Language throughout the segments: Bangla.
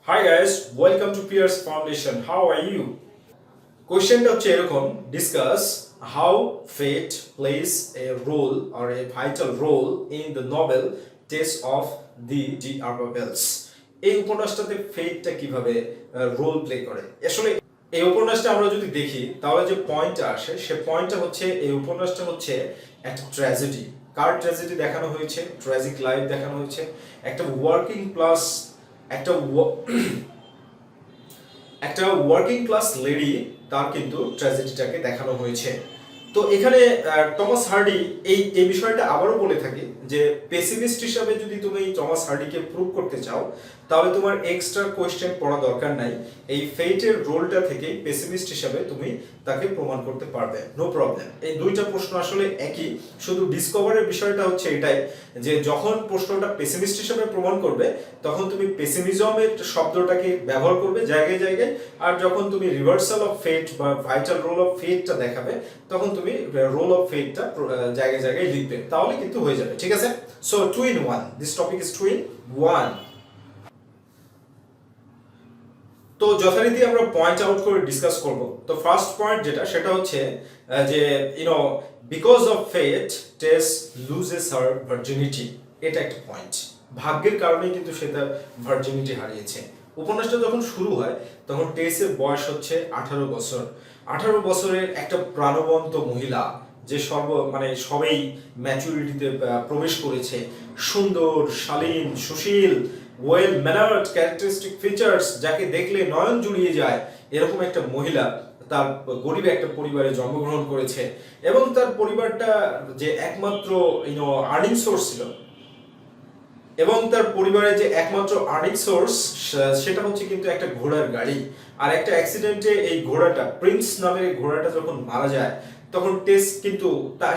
Hi guys, welcome to PRC Foundation. How are you? কোশ্চেনটা হচ্ছে এরকম, discuss how fate plays a role or a vital role in the novel Tess of the Urbervilles. এই উপন্যাসটাতে ফেটটা কিভাবে রোল প্লে করে। আসলে এই উপন্যাসটা আমরা যদি দেখি তাহলে যে পয়েন্টটা আসে সে পয়েন্টটা হচ্ছে এই উপন্যাসটা হচ্ছে একটা ট্র্যাজেডি। কার ট্র্যাজেডি দেখানো হয়েছে? ট্র্যাজিক লাইফ দেখানো হয়েছে। একটা ওয়ার্কিং ক্লাস একটা একটা ওয়ার্কিং ক্লাস লেডি তার কিন্তু ট্র্যাজেডিটাকে দেখানো হয়েছে। তো এখানে টমাস হার্ডি এই বিষয়টা আবারও বলে থাকি যে পেসিমিস্ট হিসাবে যদি তুমি টমাস হার্ডিকে প্রুভ করতে চাও তাহলে তোমার এক্সট্রা কোয়েশ্চেন পড়া দরকার নাই। এই ফেটের রোলটা থেকে পেসিমিস্ট হিসাবে তুমি তাকে প্রমাণ করতে পারবে, নো প্রবলেম। এই দুইটা প্রশ্ন আসলে একই, শুধু ডিসকভারের বিষয়টা হচ্ছে এটাই যে যখন প্রশ্নটা পেসিমিস্ট হিসাবে প্রমাণ করবে তখন তুমি পেসিমিজমের শব্দটাকে ব্যবহার করবে জায়গায় জায়গায়, আর যখন তুমি রিভার্সাল অফ ফেট বা ভাইটাল রোল অফ ফেটটা দেখাবে তখন তুমি রোল অফ ফেটটা জায়গায় জায়গায় লিখবে, তাহলে কিন্তু হয়ে যাবে। ঠিক আছে, so 2 in 1, this topic is 2 in 1। তো যথারীতি আমরা পয়েন্ট আউট করে ডিসকাস করব। তো ফার্স্ট পয়েন্ট যেটা সেটা হচ্ছে যে because of fate Tess loses her virginity. এটা একটা পয়েন্ট। ভাগ্যের কারণেই কিন্তু সে তার ভার্জিনিটি হারিয়েছে। উপন্যাসটা যখন শুরু হয় তখন টেসের বয়স হচ্ছে 18 বছর। 18 বছরের একটা প্রাণবন্ত মহিলা যে সবেই ম্যাচুরিটিতে প্রবেশ করেছে, সুন্দর, শালীন, সুশীল, ওয়েল ম্যানার্ড, ক্যারেক্টারিস্টিক ফিচার্স, যাকে দেখলে নয়ন জুড়িয়ে যায়, এরকম একটা মহিলা তার গরিব একটা পরিবারে জন্মগ্রহণ করেছে এবং তার পরিবারটা যে একমাত্র আর্নিং সোর্স ছিল, এবং তার পরিবারের যে একমাত্র আর্নিং সোর্স সেটা হচ্ছে কিন্তু একটা ঘোড়ার গাড়ি। আর একটা অ্যাক্সিডেন্টে এই ঘোড়াটা, প্রিন্স নামের ঘোড়াটা যখন মারা যায় তখন টেস কিন্তু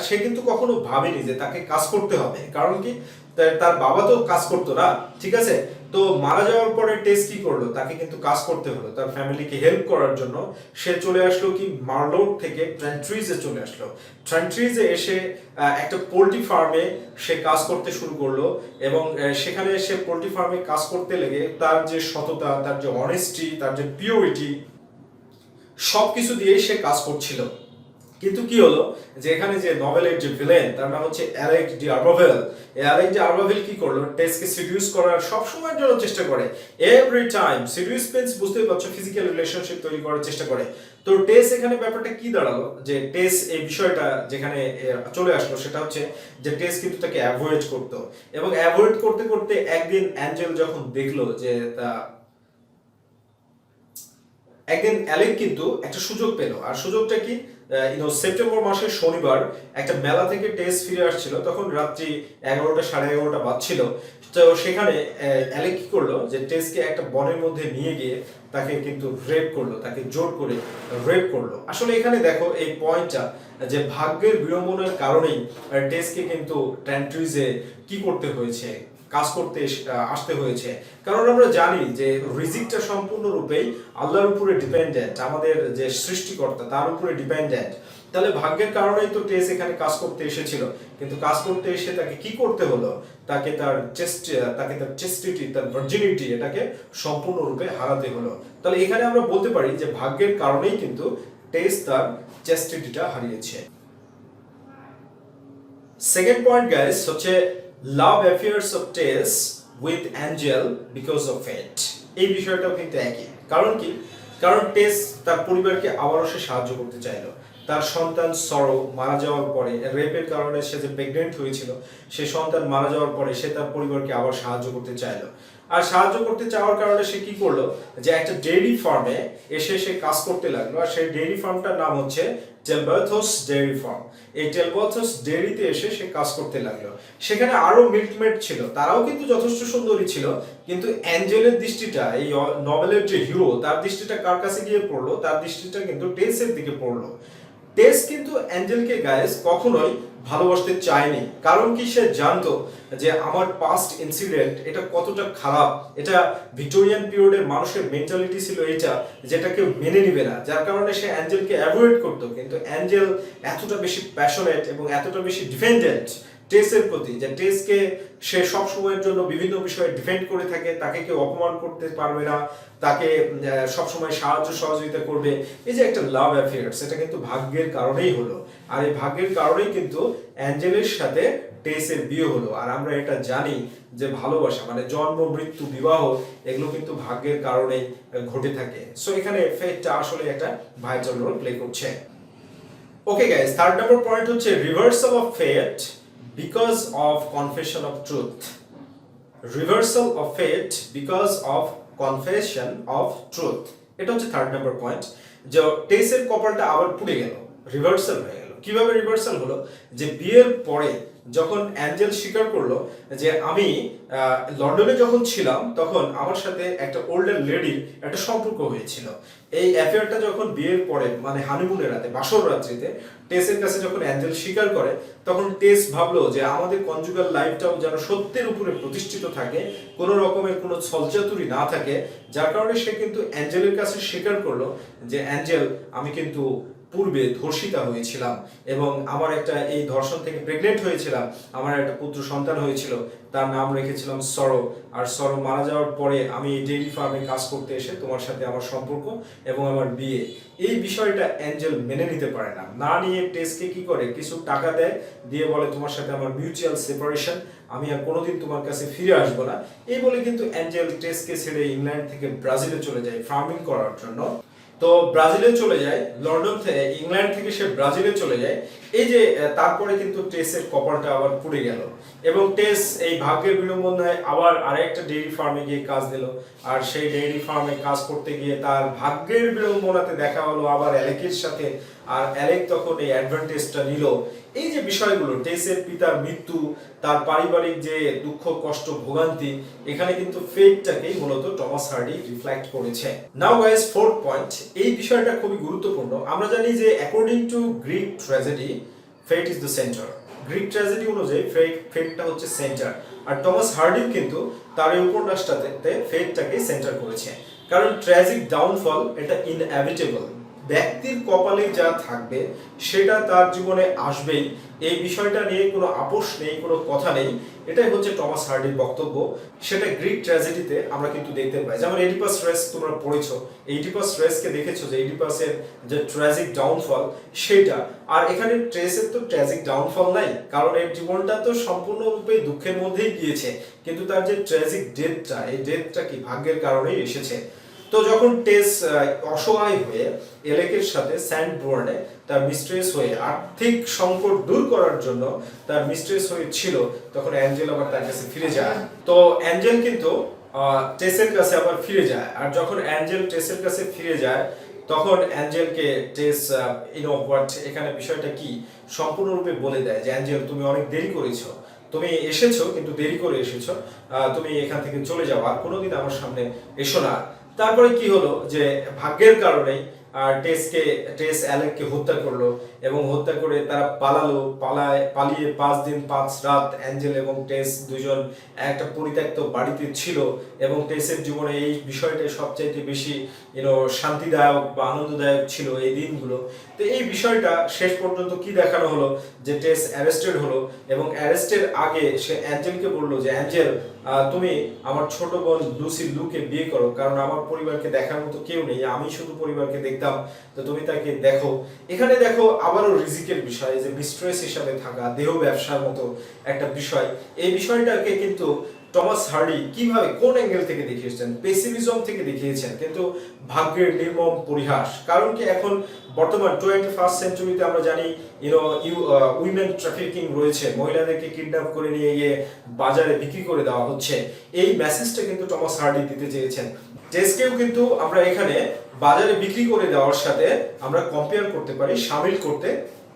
সে কিন্তু কখনো ভাবেনি যে তাকে কাজ করতে হবে, কারণ কি তার বাবা তো কাজ করতো না। ঠিক আছে, তো মারা যাওয়ার পরে টেস কি করলো, তাকে কিন্তু কাজ করতে হলো তার ফ্যামিলিকে হেল্প করার জন্য। সে চলে আসলো কি মার্লোড থেকে ট্রেন্ট্রিজে চলে আসলো। ট্রেন্ট্রিজে এসে একটা পোল্ট্রি ফার্মে সে কাজ করতে শুরু করলো এবং সেখানে সে পোল্ট্রি ফার্মে কাজ করতে লেগে তার যে সততা, তার যে অনেস্টি, তার যে পিওরিটি, সবকিছু দিয়েই সে কাজ করছিল। কিন্তু কি হলো যে এখানে যে নভেলের যে ভিলেন তার নাম হচ্ছে অ্যালেক ডি আরবাভেল। এই অ্যালেক ডি আরবাভেল কি করলো, টেসকে সিডিউস করার সব সময়ের জন্য চেষ্টা করে। এভরি টাইম সিডিউস মিন্স বুঝতেই পারছো ফিজিক্যাল রিলেশনশিপ তৈরি করার চেষ্টা করে। তো টেস এখানে ব্যাপারটা কি দাঁড়ালো যে টেস এই বিষয়টা যেখানে চলে আসলো সেটা হচ্ছে যে টেস কিন্তু তাকে অ্যাভয়েড করতো, এবং অ্যাভয়েড করতে করতে একদিন অ্যাঞ্জেল যখন দেখলো যে একদিন অ্যালেক কিন্তু একটা সুযোগ পেল। আর সুযোগটা কি, সেপ্টেম্বর মাসের শনিবার একটা মেলা থেকে টেস ফিরে আসছিল, তখন রাত্রি 11টা, 11:30 বাজছিল। তো সেখানে অ্যালেক কি করলো যে টেসকে একটা বনের মধ্যে নিয়ে গিয়ে তাকে কিন্তু রেপ করলো, তাকে জোর করে রেপ করলো। আসলে এখানে দেখো এই পয়েন্টটা যে ভাগ্যের বিড়ম্বনার কারণেই টেসকে কিন্তু ট্যান্ট্রিজে কি করতে হয়েছে, কাজ করতে আসতে হয়েছে। কারণ আমরা জানি যে রিজিকটা সম্পূর্ণরূপেই আল্লাহর উপরে ডিপেন্ডেন্ট, আমাদের যে সৃষ্টিকর্তা তার উপরে ডিপেন্ডেন্ট। তাহলে ভাগ্যের কারণেই তো টেস এখানে কাজ করতে এসেছিল, কিন্তু কাজ করতে এসে তাকে কি করতে হলো, তাকে তার চেস্টিটি, তার ভার্জিনিটি, এটাকে সম্পূর্ণরূপে হারাতে হলো। তাহলে এখানে আমরা বলতে পারি যে ভাগ্যের কারণেই কিন্তু টেস তার চেস্টিটিটা হারিয়েছে। সেকেন্ড পয়েন্ট গাইস হচ্ছে love affairs of Tess with Angel because of fate. এই বিষয়টাও কিন্তু একই। কারণ কি, কারণ টেস তার পরিবারকে আবারও সে সাহায্য করতে চাইলো। তার সন্তান সরো মারা যাওয়ার পরে, রেপের কারণে সে যে প্রেগনেন্ট হয়েছিল, সে সন্তান মারা যাওয়ার পরে সে তার পরিবারকে আবার সাহায্য করতে চাইলো। আর সাহায্য করতে চাওয়ার কারণে সে কি করলো যে একটা ডেইরি ফার্মে এসে সে কাজ করতে লাগলো। আর সেই ডেইরি ফার্মটার নাম হচ্ছে টেলবার্থস ডেইরি ফার্ম। এই টেলবার্থস ডেইরিতে এসে সে কাজ করতে লাগলো। সেখানে আরো মিল্কমেড ছিল, তারাও কিন্তু যথেষ্ট সুন্দরী ছিল, কিন্তু অ্যাঞ্জেলের দৃষ্টিটা, এই নভেলের যে হিরো, তার দৃষ্টিটা কার কাছে গিয়ে পড়লো, তার দৃষ্টিটা কিন্তু টেসের দিকে পড়লো। টেস কিন্তু অ্যাঞ্জেলকে গাইস কখনোই ভালোবাসতে চায়নি। কারণ কি, সে জানতো যে আমার পাস্ট ইনসিডেন্ট এটা কতটা খারাপ। এটা ভিক্টোরিয়ান পিরিয়ডের মানুষের মেন্টালিটি ছিল এটা, যেটা কেউ মেনে নিবে না, যার কারণে সে অ্যাঞ্জেলকে অ্যাভয়েড করতো। কিন্তু অ্যাঞ্জেল এতটা বেশি প্যাশনেট এবং এতটা বেশি ডিপেন্ডেন্ট টেসের প্রতি, যে টেসকে সে সব সময়ের জন্য বিভিন্ন বিষয়ে ডিফেন্ড করে থাকে, তাকে কেউ অপমান করতে পারবে না, তাকে সব সময় সাহায্য সহযোগিতা করবে। এই যে একটা লাভ অ্যাফেয়ার, সেটা কিন্তু ভাগ্যের কারণেই হলো। আর এই ভাগ্যের কারণেই কিন্তু অ্যাঞ্জেলের সাথে টেসের বিয়ে হলো। আর আমরা এটা জানি যে ভালোবাসা মানে জন্ম, মৃত্যু, বিবাহ এগুলো কিন্তু ভাগ্যের কারণেই ঘটে থাকে। সো এখানে ফেটটা আসলে একটা ভাইটাল রোল প্লে করছে। Okay guys, third number point হচ্ছে reversal of fate because of confession of truth. Reversal of fate because of confession of truth, এটা হচ্ছে থার্ড নাম্বার পয়েন্ট। যে টেসের কপালটা আবার পুড়ে গেল, রিভার্সাল হয়ে গেল। কিভাবে রিভার্সাল হলো? যে বিয়ের পরে যখন অ্যাঞ্জেল স্বীকার করলো যে আমি লন্ডনে যখন ছিলাম তখন আমার সাথে একটা ওল্ডার লেডির একটা সম্পর্ক হয়েছিল। এই অ্যাফেয়ারটা যখন বিয়ের পরে মানে হানিমুনের রাতে, বাসর রাত্রিতে টেসের কাছে যখন অ্যাঞ্জেল স্বীকার করে, তখন টেস ভাবলো যে আমাদের কনজুগাল লাইফটাও যেন সত্যের উপরে প্রতিষ্ঠিত থাকে, কোনো রকমের কোনো ছলচাতুরি না থাকে। যার কারণে সে কিন্তু অ্যাঞ্জেলের কাছে স্বীকার করলো যে অ্যাঞ্জেল, আমি কিন্তু পূর্বে ধর্ষিতা হয়েছিলাম এবং আমার একটা এই ধর্ষণ থেকে প্রেগনেন্ট হয়েছিলাম, আমার একটা পুত্র সন্তান হয়েছিল, তার নাম রেখেছিলাম সরো। আর সরো মারা যাওয়ার পরে আমি এই ডেইরি ফার্মে কাজ করতে এসে তোমার সাথে আমার সম্পর্ক এবং আমার বিয়ে, এই বিষয়টা অ্যাঞ্জেল মেনে নিতে পারে না। না নিয়ে টেসকে কি করে, কিছু টাকা দেয়, দিয়ে বলে তোমার সাথে আমার মিউচুয়াল সেপারেশন, আমি আর কোনোদিন তোমার কাছে ফিরে আসবো না। এই বলে কিন্তু অ্যাঞ্জেল টেসকে ছেড়ে ইংল্যান্ড থেকে ব্রাজিলে চলে যায় ফার্মিং করার জন্য। তো ব্রাজিলে চলে যায়, লন্ডন থেকে, ইংল্যান্ড থেকে সে ব্রাজিলে চলে যায়। এই যে তারপরে কিন্তু টেসের কপালটা আবার পুড়ে গেল এবং টেস এই ভাগ্যের বিড়ম্বনায় আবার আরেকটা ডেইরি ফার্মে গিয়ে কাজ দিল। আর সেই ডেইরি ফার্মে কাজ করতে গিয়ে তার ভাগ্যের বিড়ম্বনাতে দেখা হলো আবার অ্যালেকের সাথে। আর অ্যালেক তখন এই অ্যাডভান্টেজটা নিল। এই যে বিষয়গুলো, টেসের পিতার মৃত্যু, তার পারিবারিক যে দুঃখ, কষ্ট, ভোগান্তি, এখানে কিন্তু ফেটটাকেই মূলত টমাস হার্ডি রিফ্লেক্ট করেছে। নাও গাইস, ফোর্থ পয়েন্ট, এই বিষয়টা খুবই গুরুত্বপূর্ণ। আমরা জানি যে according to Greek tragedy, fate is the centre. Greek tragedy অনুযায়ী ফেটটা হচ্ছে সেন্টার। আর টমাস হার্ডিও কিন্তু তার এই উপন্যাসটাতে ফেটটাকে সেন্টার করেছে। কারণ ট্র্যাজিক ডাউনফল এটা ইনএভিটেবল, ব্যক্তির কপালে যা থাকবে সেটা তার জীবনে আসবেই, এই বিষয়টা নিয়ে কোনো আপোষ নেই, কোনো কথা নেই। এটাই হচ্ছে টমাস হার্ডির বক্তব্য। সেটা গ্রিক ট্র্যাজেডিতে আমরা কিন্তু দেখতে পাই। যেমন এডিপাস রেস তোমরা পড়েছো, এডিপাস রেসকে দেখেছো যে এডিপাসের যে ট্র্যাজিক ডাউনফল সেটা। আর এখানে ট্রেসের তো ট্র্যাজিক ডাউনফল নাই, কারণ এর জীবনটা তো সম্পূর্ণরূপে দুঃখের মধ্যেই গিয়েছে, কিন্তু তার যে ট্র্যাজিক ডেথটা, এই ডেথটা কি ভাগ্যের কারণেই এসেছে। তো যখন টেস অসহায় হয়ে এলেকের সাথে স্যান্ড বোর্নে তার মিস্ট্রেস হয়ে আর্থিক সংকট দূর করার জন্য তার মিস্ট্রেস হয়ে ছিল, তখন অ্যাঞ্জেল আবার তার কাছে ফিরে যায়। তো অ্যাঞ্জেল কিন্তু টেসের কাছে আবার ফিরে যায়। আর যখন অ্যাঞ্জেল টেসের কাছে ফিরে যায়, তখন অ্যাঞ্জেলকে টেস হোয়াট, এখানে বিষয়টা কি সম্পূর্ণরূপে বলে দেয় যে অ্যাঞ্জেল, তুমি অনেক দেরি করেছো, তুমি এসেছো কিন্তু দেরি করে এসেছো, তুমি এখান থেকে চলে যাও, আর কোনোদিন আমার সামনে এসো না। তারপরে কি হলো যে ভাগ্যের কারণেই টেস অ্যালেককে হত্যা করলো এবং হত্যা করে তারা পালিয়ে 5 দিন 5 রাত অ্যাঞ্জেল এবং টেস দুজন একটা পরিত্যক্ত বাড়িতে ছিল। এবং টেসের জীবনে এই বিষয়টাই সবচাইতে বেশি শান্তিদায়ক বা আনন্দদায়ক ছিল এই দিনগুলো। তো এই বিষয়টা শেষ পর্যন্ত কি দেখানো হলো যে টেস অ্যারেস্টেড হলো এবং অ্যারেস্টের আগে সে অ্যাঞ্জেলকে বললো যে অ্যাঞ্জেল, তুমি আমার ছোট বোন লুকে বিয়ে করো, কারণ আমার পরিবারকে দেখার মতো কেউ নেই, আমি শুধু পরিবারকে দেখতাম, তো তুমি তাকে দেখো। এখানে দেখো আবারও রিজিকের বিষয়, যে মিস্ট্রেস হিসাবে থাকা, দেহ ব্যবসার মতো একটা বিষয়। এই বিষয়টাকে কিন্তু টমাস হার্ডি কিভাবে, কোন অ্যাঙ্গেল থেকে দেখিয়েছেন, পেসিমিজম থেকে দেখিয়েছেন, কিন্তু ভাগ্যের নির্মম পরিহাস। কারণ কি এখন বর্তমান 21st সেঞ্চুরিতে আমরা জানি উইমেন ট্রাফিকিং রয়েছে, মহিলাদেরকে কিডন্যাপ করে নিয়ে গিয়ে বাজারে বিক্রি করে দেওয়া হচ্ছে। এই মেসেজটা কিন্তু টমাস হার্ডি দিতে চেয়েছেন। টেসকেও কিন্তু আমরা এখানে বাজারে বিক্রি করে দেওয়ার সাথে আমরা কম্পেয়ার করতে পারি, শামিল করতে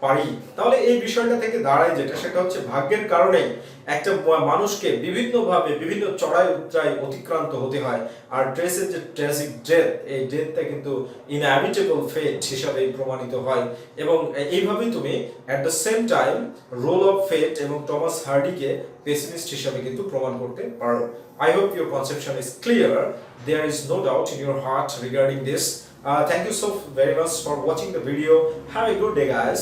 পারি। তাহলে এই বিষয়টা থেকে দাঁড়ায় যেটা, সেটা হচ্ছে ভাগ্যের কারণেই একটা মানুষকে বিভিন্নভাবে বিভিন্ন চড়াই উতরাই অতিক্রান্ত হতে হয়। আর ট্রেসের যে ট্র্যাজিক ডেথ, এই ডেথটা কিন্তু ইনএভিটেবল ফেট হিসাবে প্রমাণিত হয়। এবং এইভাবেই তুমি at the same time role of fate এবং টমাস হার্ডিকে পেসিমিস্ট হিসাবে কিন্তু প্রমাণ করতে পারো। I hope your conception is clear. There is no doubt in your heart regarding this. Thank you so very much for watching the video. Have a good day, guys.